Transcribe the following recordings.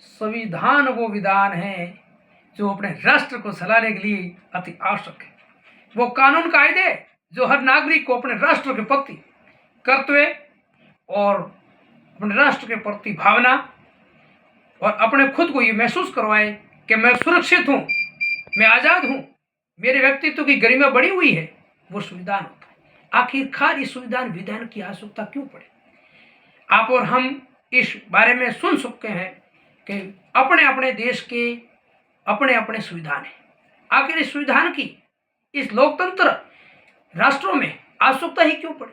संविधान वो विधान है जो अपने राष्ट्र को चलाने के लिए अति आवश्यक है। वो कानून कायदे जो हर नागरिक को अपने राष्ट्र के प्रति कर्तव्य और अपने राष्ट्र के प्रति भावना और अपने खुद को ये महसूस करवाए कि मैं सुरक्षित हूँ, मैं आज़ाद हूँ, मेरे व्यक्तित्व की गरिमा बढ़ी हुई है, वो संविधान होता है। आखिरकार इस संविधान विधान की आवश्यकता क्यों पड़े? आप और हम इस बारे में सुन सकते हैं कि अपने अपने देश के अपने अपने संविधान हैं। आखिर इस संविधान की इस लोकतंत्र राष्ट्रों में आवश्यकता ही क्यों पड़ी?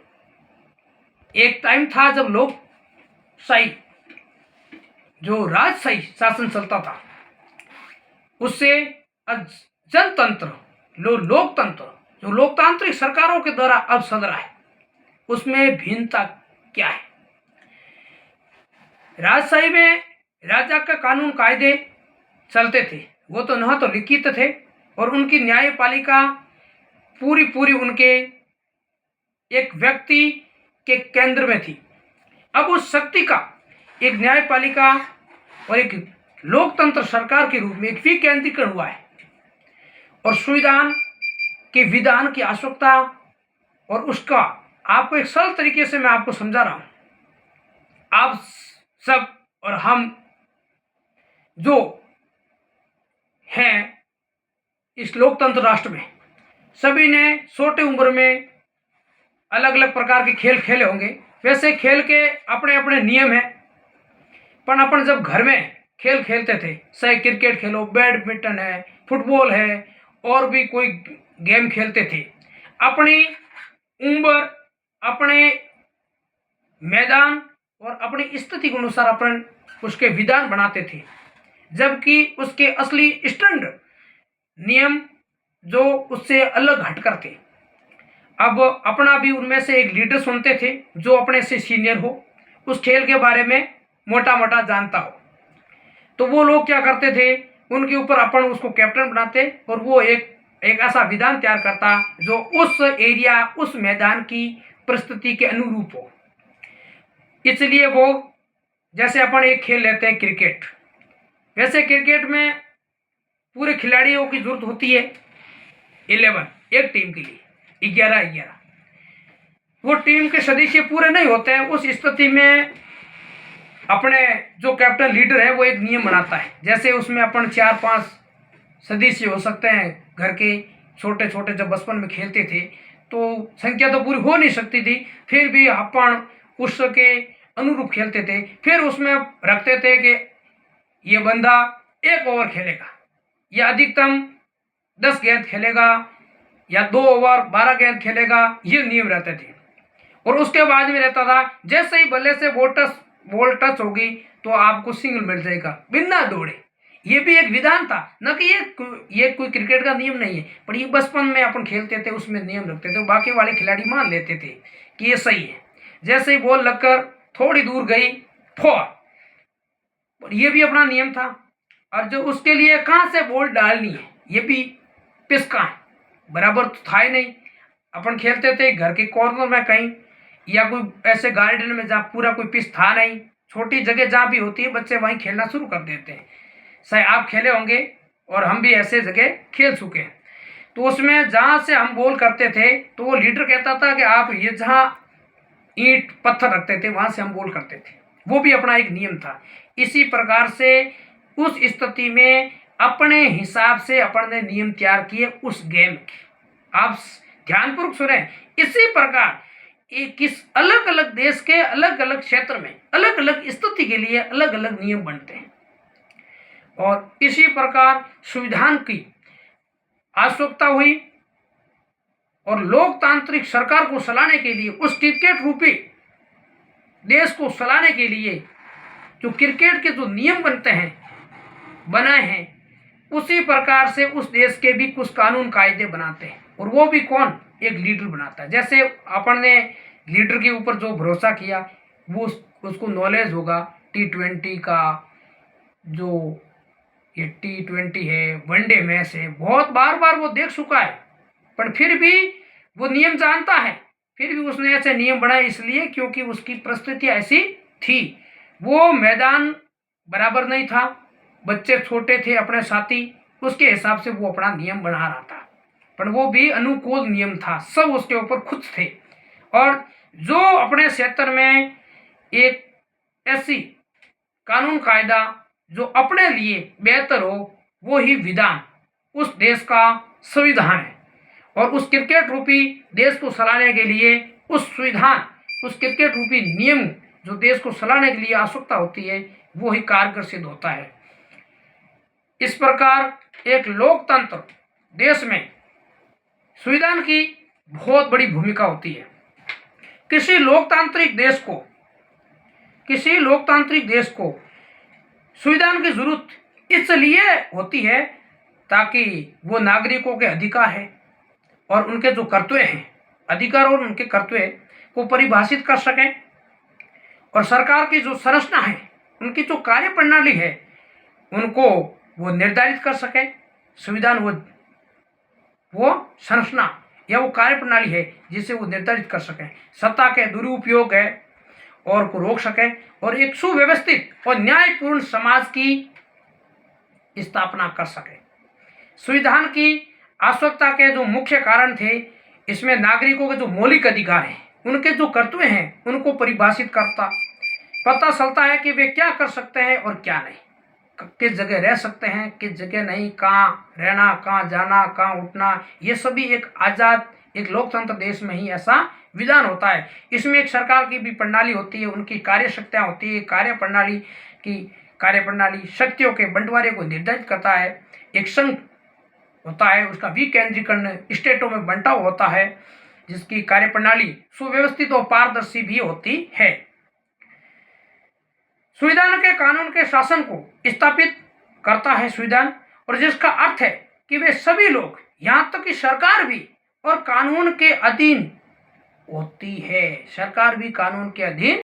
एक टाइम था जब लोकशाही जो राजशाही शासन चलता था, उससे जनतंत्र लोकतंत्र जो लोकतांत्रिक सरकारों के द्वारा अब चल रहा है, उसमें भिन्नता क्या है? राजशाही में राजा का कानून कायदे चलते थे, वो तो न तो लिखित थे और उनकी न्यायपालिका पूरी उनके एक व्यक्ति के केंद्र में थी। अब उस शक्ति का एक न्यायपालिका और एक लोकतंत्र सरकार के रूप में एक विकेंद्रीकरण हुआ है और संविधान के विधान की आवश्यकता और उसका आपको एक सरल तरीके से मैं आपको समझा रहा हूं। आप सब और हम जो हैं इस लोकतंत्र राष्ट्र में, सभी ने छोटे उम्र में अलग अलग प्रकार के खेल खेले होंगे। वैसे खेल के अपने अपने नियम हैं, पर अपन जब घर में खेल खेलते थे, चाहे क्रिकेट खेलो, बैडमिंटन है, फुटबॉल है और भी कोई गेम खेलते थे, अपनी उम्र, अपने मैदान और अपनी स्थिति के अनुसार अपन उसके विधान बनाते थे, जबकि उसके असली स्टैंडर्ड नियम जो उससे अलग हटकर थे। अब अपना भी उनमें से एक लीडर सुनते थे जो अपने से सीनियर हो, उस खेल के बारे में मोटा मोटा जानता हो, तो वो लोग क्या करते थे, उनके ऊपर अपन उसको कैप्टन बनाते और वो एक ऐसा विधान तैयार करता जो उस एरिया, उस मैदान की परिस्थिति के अनुरूप हो। इसलिए वो, जैसे अपन एक खेल लेते हैं क्रिकेट, वैसे क्रिकेट में पूरे खिलाड़ियों की जरूरत होती है 11, एक टीम के लिए 11। वो टीम के सदस्य पूरे नहीं होते हैं, उस स्थिति में अपने जो कैप्टन लीडर है वो एक नियम बनाता है। जैसे उसमें अपन 4-5 सदस्य हो सकते हैं घर के, छोटे छोटे जब बचपन में खेलते थे तो संख्या तो पूरी हो नहीं सकती थी, फिर भी अपन उसके अनुरूप खेलते थे। फिर उसमें रखते थे कि ये बंदा 1 ओवर खेलेगा या अधिकतम 10 गेंद खेलेगा या 2 ओवर 12 गेंद खेलेगा, ये नियम रहते थे। और उसके बाद में रहता था जैसे ही बल्ले से बॉल टच होगी तो आपको सिंगल मिल जाएगा बिना दौड़े। ये भी एक विधान था, न कि ये कोई क्रिकेट का नियम नहीं है, पर ये बचपन में अपन खेलते थे, उसमें नियम रखते थे, बाकी वाले खिलाड़ी मान लेते थे कि ये सही है। जैसे ही बॉल लगकर थोड़ी दूर गई, 4, ये भी अपना नियम था। और जो उसके लिए कहाँ से बॉल डालनी है, ये भी पिच कहाँ है, बराबर तो था ही नहीं। अपन खेलते थे घर के कॉर्नर में कहीं या कोई ऐसे गार्डन में जहाँ पूरा कोई पिच था नहीं, छोटी जगह जहाँ भी होती है बच्चे वहीं खेलना शुरू कर देते हैं। शायद आप खेले होंगे और हम भी ऐसे जगह खेल चुके हैं। तो उसमें जहाँ से हम बॉल करते थे तो वो लीडर कहता था कि आप ये जहाँ ईंट पत्थर रखते थे वहाँ से हम बॉल करते थे, वो भी अपना एक नियम था। इसी प्रकार से उस स्थिति में अपने हिसाब से अपन ने नियम तैयार किए उस गेम के। आप ध्यानपूर्वक सुने। इसी प्रकार किस अलग अलग देश के अलग अलग क्षेत्र में अलग अलग स्थिति के लिए अलग अलग नियम बनते हैं और इसी प्रकार संविधान की आवश्यकता हुई और लोकतांत्रिक सरकार को चलाने के लिए, उस क्रिकेट रूपी देश को चलाने के लिए जो क्रिकेट के जो नियम बनते हैं, बनाए हैं, उसी प्रकार से उस देश के भी कुछ कानून कायदे बनाते हैं और वो भी कौन, एक लीडर बनाता है। जैसे अपन ने लीडर के ऊपर जो भरोसा किया वो उसको नॉलेज होगा T20 का, जो ये T20 है, वनडे मैच है, बहुत बार वो देख चुका है, पर फिर भी वो नियम जानता है, फिर भी उसने ऐसे नियम बनाए इसलिए क्योंकि उसकी परिस्थिति ऐसी थी। वो मैदान बराबर नहीं था, बच्चे छोटे थे अपने साथी, उसके हिसाब से वो अपना नियम बना रहा था, पर वो भी अनुकूल नियम था, सब उसके ऊपर खुश थे। और जो अपने क्षेत्र में एक ऐसी कानून कायदा जो अपने लिए बेहतर हो, वो ही विधान उस देश का संविधान है। और उस क्रिकेट रूपी देश को चलाने के लिए उस संविधान, उस क्रिकेट रूपी नियम जो देश को चलाने के लिए आवश्यकता होती है, वो ही कारगर सिद्ध होता है। इस प्रकार एक लोकतंत्र देश में संविधान की बहुत बड़ी भूमिका होती है। किसी लोकतांत्रिक देश को संविधान की जरूरत इसलिए होती है ताकि वो नागरिकों के अधिकार है और उनके जो कर्तव्य हैं, अधिकार और उनके कर्तव्य को परिभाषित कर सकें, और सरकार की जो संरचना है, उनकी जो कार्य प्रणाली है, उनको वो निर्धारित कर सके। संविधान वो संरचना या वो कार्य प्रणाली है जिसे वो निर्धारित कर सके, सत्ता के दुरुपयोग है और को रोक सके, और एक सुव्यवस्थित और न्यायपूर्ण समाज की स्थापना कर सके। संविधान की आवश्यकता के जो मुख्य कारण थे, इसमें नागरिकों के जो मौलिक अधिकार हैं, उनके जो कर्तव्य हैं, उनको परिभाषित करता पता चलता है कि वे क्या कर सकते हैं और क्या नहीं, किस जगह रह सकते हैं, किस जगह नहीं, कहाँ रहना, कहाँ जाना, कहाँ उठना, ये सभी एक आज़ाद एक लोकतंत्र देश में ही ऐसा विधान होता है। इसमें एक सरकार की भी प्रणाली होती है, उनकी कार्य शक्तियाँ होती है, कार्य प्रणाली शक्तियों के बंटवारे को निर्धारित करता है। एक संघ होता है, उसका विकेंद्रीकरण स्टेटों में बंटा हुआ होता है, जिसकी कार्य प्रणाली सुव्यवस्थित और पारदर्शी भी होती है। संविधान के कानून के शासन को स्थापित करता है संविधान, और जिसका अर्थ है कि वे सभी लोग, यहाँ तक कि सरकार भी और कानून के अधीन होती है। सरकार भी कानून के अधीन